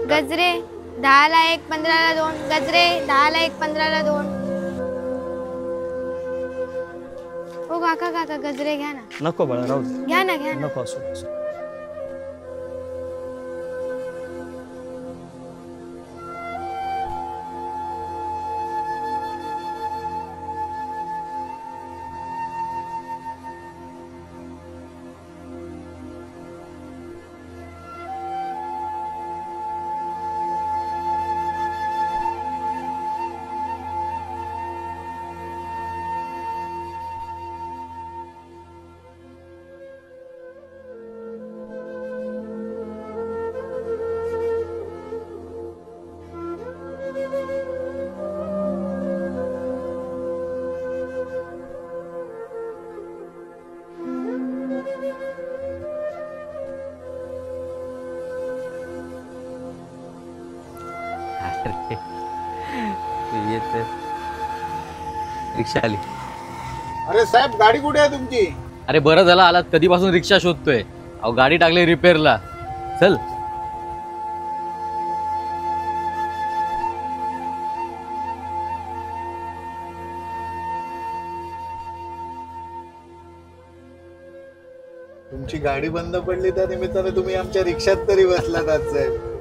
गजरे 10ला 1 15ला 2 गजरे 10ला 1 15ला 2. ओ काका काका गजरे घ्या ना. नको बाळा राहू दे. घ्या ना घ्या ना. नको असू असू. येते रिक्षा आली. अरे साहेब गाडी कुठे आहे तुमची? अरे बरं झालं आलात, कधीपासून रिक्षा शोधतोय. अहो गाडी टाकली रिपेअरला. चल. तुमची गाडी बंद पडली त्या निमित्ताने तुम्ही आमच्या रिक्षात तरी बसलात आज साहेब.